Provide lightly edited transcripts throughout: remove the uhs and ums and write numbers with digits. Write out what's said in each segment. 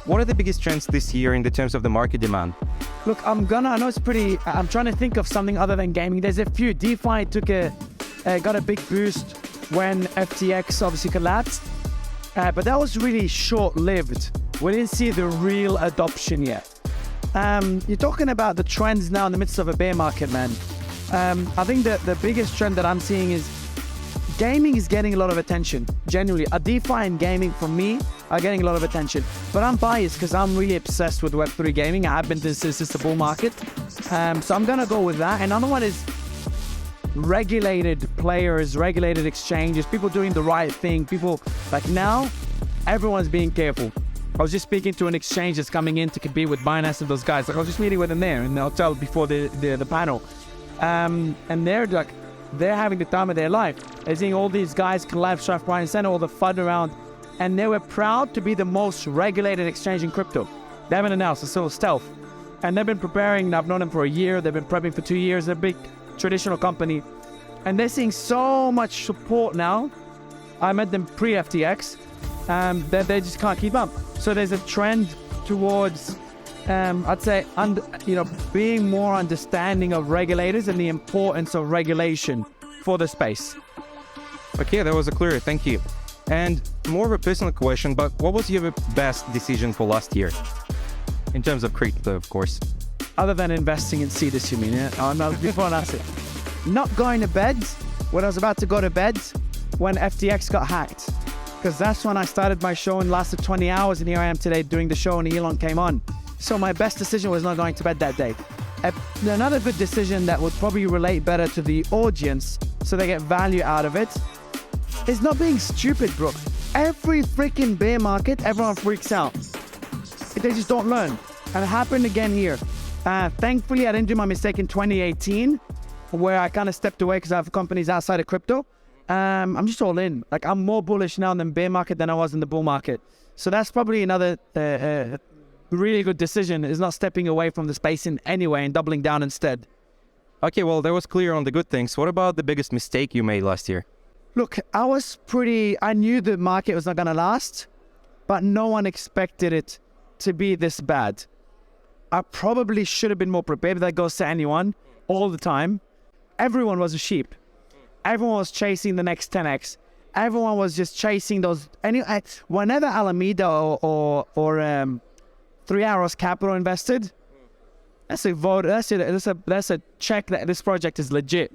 what are the biggest trends this year in the terms of the market demand? Look, I know it's pretty, I'm trying to think of something other than gaming. There's a few. DeFi got a big boost when FTX obviously collapsed, but that was really short-lived. We didn't see the real adoption yet. You're talking about the trends now in the midst of a bear market, man. I think that the biggest trend that I'm seeing is gaming is getting a lot of attention. Genuinely, a DeFi and gaming for me are getting a lot of attention. But I'm biased because I'm really obsessed with Web3 gaming. I have been since the bull market. So I'm gonna go with that. Another one is regulated players, regulated exchanges, people doing the right thing. People like now, everyone's being careful. I was just speaking to an exchange that's coming in to compete with Binance and those guys. Like I was just meeting with them there in the hotel before the panel, and they're having the time of their life. They're seeing all these guys collab, strife, right and center, all the fun around, and they were proud to be the most regulated exchange in crypto. They haven't announced, it's still stealth, and they've been preparing. I've known them for a year. They've been prepping for 2 years. They're a big traditional company, and they're seeing so much support now. I met them pre-FTX, that they just can't keep up. So there's a trend towards, I'd say, being more understanding of regulators and the importance of regulation for the space. Okay, that was a clear, thank you. And more of a personal question, but what was your best decision for last year? In terms of crypto, of course. Other than investing in Cetus, you mean? Yeah? Oh, no, before I ask it. Not going to bed when I was about to go to bed when FTX got hacked. Because that's when I started my show and lasted 20 hours, and here I am today doing the show and Elon came on. So my best decision was not going to bed that day. Another good decision that would probably relate better to the audience so they get value out of it is not being stupid, bro. Every freaking bear market, everyone freaks out. They just don't learn. And it happened again here. Thankfully, I didn't do my mistake in 2018 where I kind of stepped away because I have companies outside of crypto. I'm just all in. Like, I'm more bullish now in the bear market than I was in the bull market. So that's probably another really good decision, is not stepping away from the space in any way and doubling down instead. Okay, well, that was clear on the good things. What about the biggest mistake you made last year? Look, I knew the market was not going to last, but no one expected it to be this bad. I probably should have been more prepared. That goes to anyone all the time. Everyone was a sheep. Everyone was chasing the next 10x. Everyone was just chasing those. Whenever Alameda or 3 Arrows Capital invested, that's a vote. That's a check that this project is legit.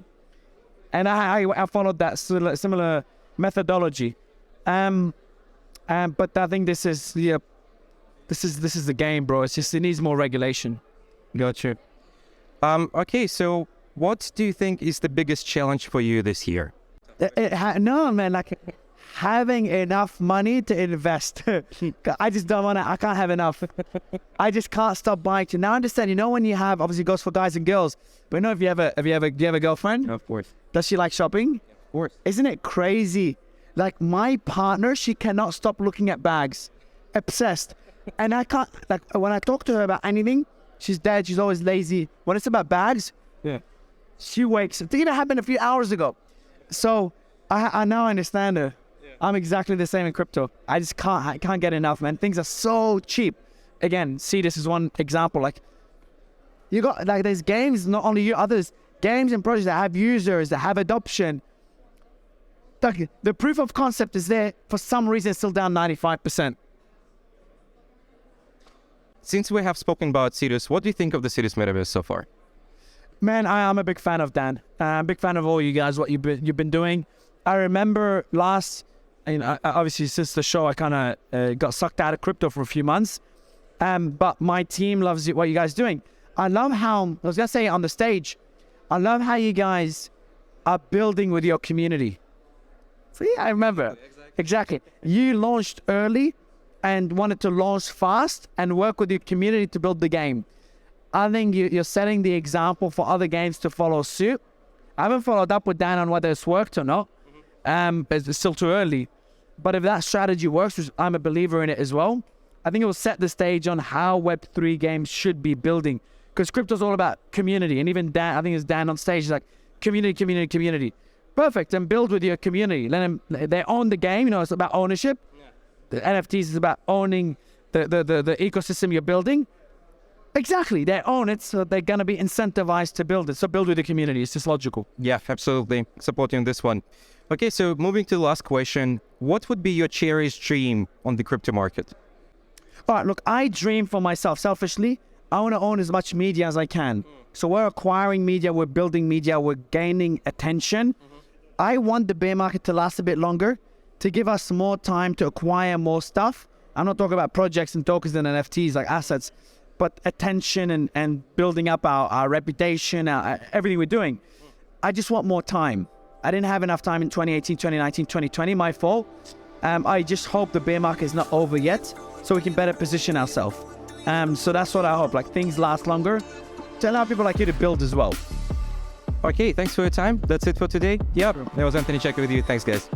And I followed that similar methodology. But I think this is the game, bro. It's just, it needs more regulation. Gotcha. Okay, so what do you think is the biggest challenge for you this year? No, man, like having enough money to invest. I just don't want to, I can't have enough. I just can't stop buying. Now I understand, when you have, obviously it goes for guys and girls, but do you have a girlfriend? Of course. Does she like shopping? Of course. Isn't it crazy? Like my partner, she cannot stop looking at bags. Obsessed. And I can't, like when I talk to her about anything, she's dead, she's always lazy. When it's about bags, yeah, she wakes. I think it happened a few hours ago. So I now understand her. Yeah. I'm exactly the same in crypto. I can't get enough, man. Things are so cheap. Again, see, this is one example. Like you got, like there's games, not only you, others, games and projects that have users, that have adoption. Like, the proof of concept is there. For some reason, it's still down 95%. Since we have spoken about Cetus, what do you think of the Cetus Metaverse so far? Man, I'm a big fan of Dan. I'm a big fan of all you guys, what you've been doing. I remember obviously since the show, I kind of got sucked out of crypto for a few months. But my team loves what you guys are doing. I love how, I was going to say on the stage, I love how you guys are building with your community. So yeah, I remember. Exactly. You launched early and wanted to launch fast and work with your community to build the game. I think you're setting the example for other games to follow suit. I haven't followed up with Dan on whether it's worked or not. It's still too early. But if that strategy works, which I'm a believer in it as well, I think it will set the stage on how Web3 games should be building. Because crypto's all about community. And even Dan, I think it's Dan on stage, is like community. Perfect. And build with your community. Let them, they own the game. It's about ownership. Yeah. The NFTs is about owning the ecosystem you're building. Exactly, they own it, so they're gonna be incentivized to build it. So build with the community. It's just logical. Yeah, absolutely. Supporting this one. Okay, so moving to the last question. What would be your cherished dream on the crypto market? All right, look, I dream for myself selfishly. I want to own as much media as I can. So we're acquiring media, we're building media, we're gaining attention. I want the bear market to last a bit longer, to give us more time to acquire more stuff. I'm not talking about projects and tokens and NFTs like assets, but attention and building up our reputation, everything we're doing. I just want more time. I didn't have enough time in 2018, 2019, 2020, my fault. I just hope the bear market is not over yet, so we can better position ourselves. So that's what I hope, like things last longer to allow people like you to build as well. Okay, thanks for your time. That's it for today. Yep, that was Anthony Checker with you. Thanks, guys.